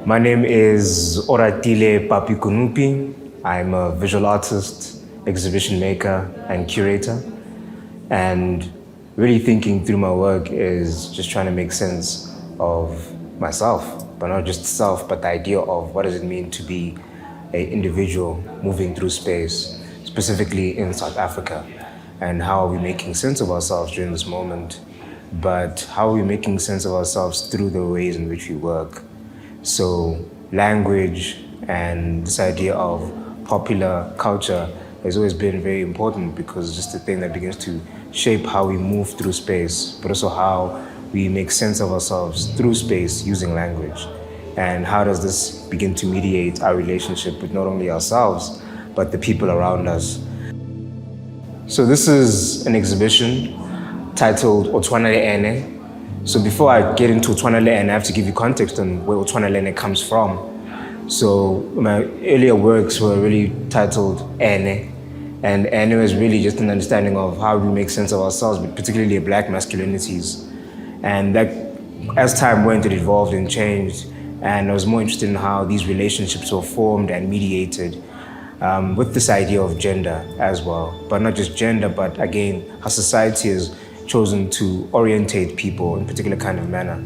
My name is Oratile Papi Konopi. I'm a visual artist, exhibition maker, and curator. And really thinking through my work is just trying to make sense of myself, but not just self, but the idea of what does it mean to be an individual moving through space, specifically in South Africa, and how are we making sense of ourselves during this moment, but how are we making sense of ourselves through the ways in which we work. So language and this idea of popular culture has always been very important because it's just the thing that begins to shape how we move through space, but also how we make sense of ourselves through space using language. And how does this begin to mediate our relationship with not only ourselves, but the people around us. So this is an exhibition titled Oratile Ene. So before I get into Oratile Ene, I have to give you context on where Oratile Ene comes from. So my earlier works were really titled Ene. And Ene is really just an understanding of how we make sense of ourselves, but particularly Black masculinities. And that, as time went, it evolved and changed. And I was more interested in how these relationships were formed and mediated with this idea of gender as well. But not just gender, but again, how society has chosen to orientate people in a particular kind of manner.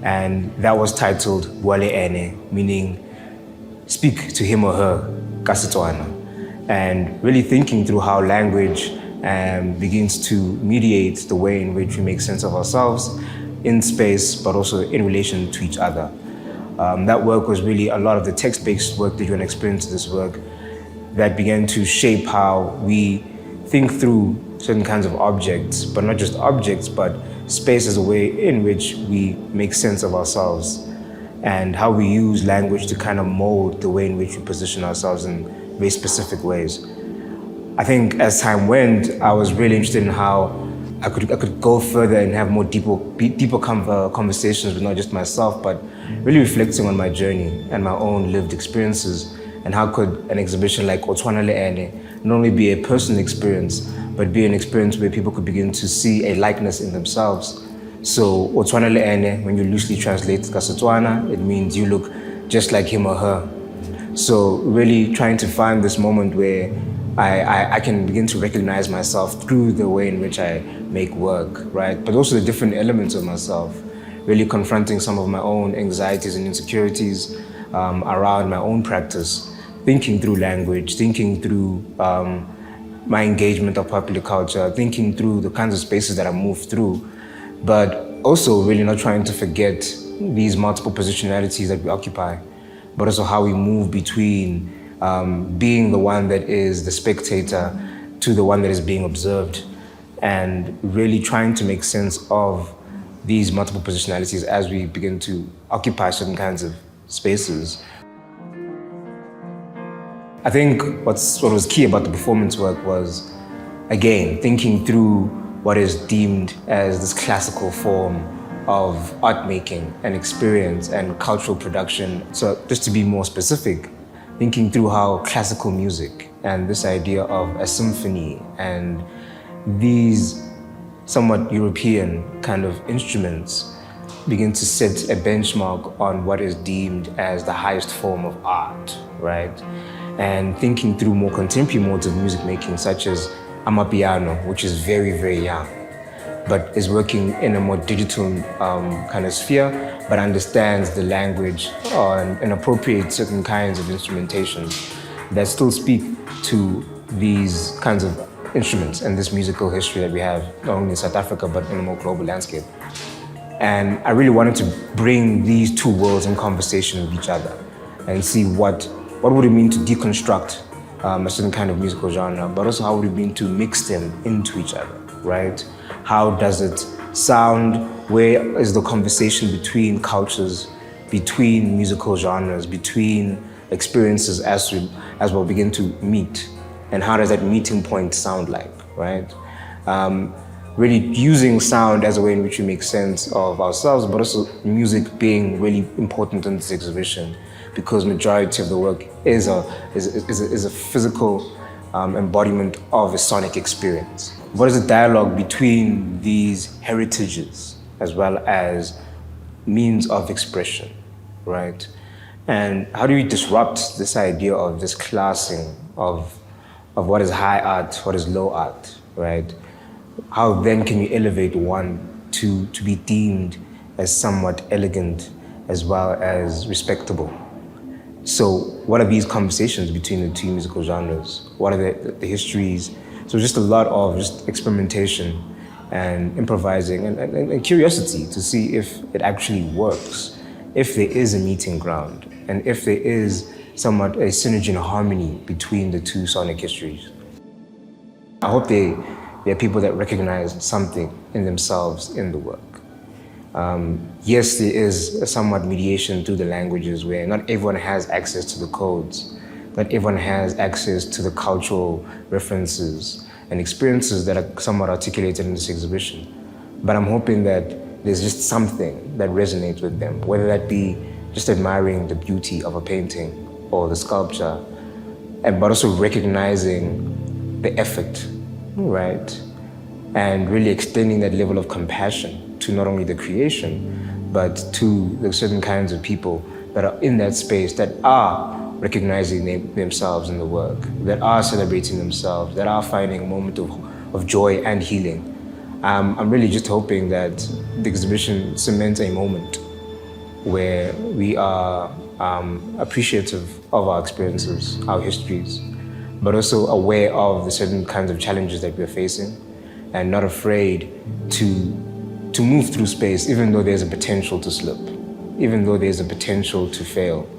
And that was titled Wale Ene, meaning speak to him or her, Kasetswana. And really thinking through how language begins to mediate the way in which we make sense of ourselves in space, but also in relation to each other. That work was really a lot of the text-based work that you can experience this work that began to shape how we think through certain kinds of objects, but not just objects, but space as a way in which we make sense of ourselves and how we use language to kind of mold the way in which we position ourselves in very specific ways. I think as time went, I was really interested in how I could go further and have more deeper conversations with not just myself, but really reflecting on my journey and my own lived experiences, and how could an exhibition like Oratile Ene not only be a personal experience, but be an experience where people could begin to see a likeness in themselves. So Oratile Ene, when you loosely translate Kasetswana, it means you look just like him or her. So really trying to find this moment where I can begin to recognize myself through the way in which I make work, right? But also the different elements of myself, really confronting some of my own anxieties and insecurities around my own practice, thinking through language, thinking through my engagement of popular culture, thinking through the kinds of spaces that I move through, but also really not trying to forget these multiple positionalities that we occupy, but also how we move between being the one that is the spectator to the one that is being observed, and really trying to make sense of these multiple positionalities as we begin to occupy certain kinds of spaces. I think what was key about the performance work was, again, thinking through what is deemed as this classical form of art making and experience and cultural production. So just to be more specific, thinking through how classical music and this idea of a symphony and these somewhat European kind of instruments begin to set a benchmark on what is deemed as the highest form of art, right? And thinking through more contemporary modes of music making, such as Amapiano, which is very, very young, but is working in a more digital kind of sphere, but understands the language and appropriates certain kinds of instrumentation that still speak to these kinds of instruments and this musical history that we have, not only in South Africa, but in a more global landscape. And I really wanted to bring these two worlds in conversation with each other and see what would it mean to deconstruct a certain kind of musical genre, but also how would it mean to mix them into each other, right? How does it sound? Where is the conversation between cultures, between musical genres, between experiences as we'll begin to meet? And how does that meeting point sound like, right? Really using sound as a way in which we make sense of ourselves, but also music being really important in this exhibition, because majority of the work is a physical embodiment of a sonic experience. What is the dialogue between these heritages as well as means of expression, right? And how do we disrupt this idea of this classing of what is high art, what is low art, right? How then can you elevate one to be deemed as somewhat elegant as well as respectable? So what are these conversations between the two musical genres? What are the histories? So just a lot of just experimentation and improvising and curiosity to see if it actually works, if there is a meeting ground, and if there is somewhat a synergy and harmony between the two sonic histories. I hope there are people that recognize something in themselves in the work. Yes, there is a somewhat mediation through the languages where not everyone has access to the codes, not everyone has access to the cultural references and experiences that are somewhat articulated in this exhibition. But I'm hoping that there's just something that resonates with them, whether that be just admiring the beauty of a painting or the sculpture, but also recognizing the effort, right? And really extending that level of compassion to not only the creation, but to the certain kinds of people that are in that space that are recognizing themselves in the work, that are celebrating themselves, that are finding a moment of joy and healing. I'm really just hoping that the exhibition cements a moment where we are appreciative of our experiences, our histories, but also aware of the certain kinds of challenges that we're facing and not afraid to move through space, even though there's a potential to slip, even though there's a potential to fail.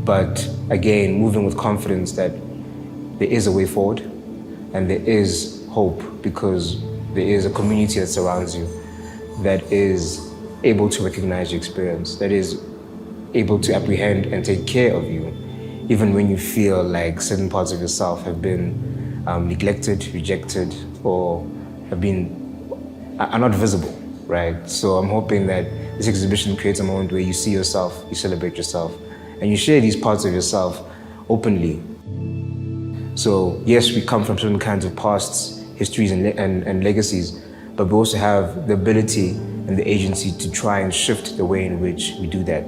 But again, moving with confidence that there is a way forward and there is hope because there is a community that surrounds you that is able to recognize your experience, that is able to apprehend and take care of you, even when you feel like certain parts of yourself have been neglected, rejected, or are not visible, right? So I'm hoping that this exhibition creates a moment where you see yourself, you celebrate yourself, and you share these parts of yourself openly. So yes, we come from certain kinds of pasts, histories, and legacies, but we also have the ability and the agency to try and shift the way in which we do that.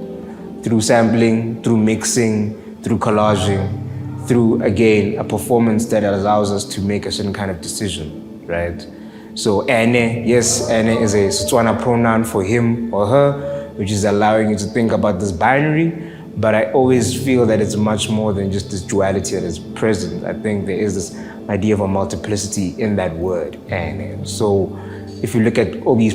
Through sampling, through mixing, through collaging, through, again, a performance that allows us to make a certain kind of decision, right? So ene, yes, ene is a Setswana pronoun for him or her, which is allowing you to think about this binary, but I always feel that it's much more than just this duality that is present. I think there is this idea of a multiplicity in that word, ene. So if you look at all these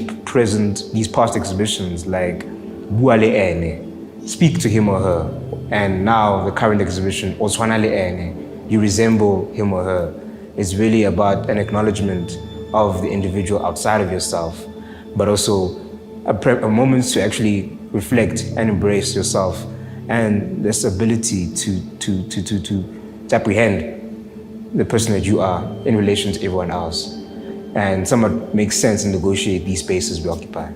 past exhibitions like Buale ene, speak to him or her, and now the current exhibition, Otshwana le ene, you resemble him or her, is really about an acknowledgement of the individual outside of yourself, but also a moment to actually reflect and embrace yourself and this ability to apprehend the person that you are in relation to everyone else and somewhat make sense and negotiate these spaces we occupy.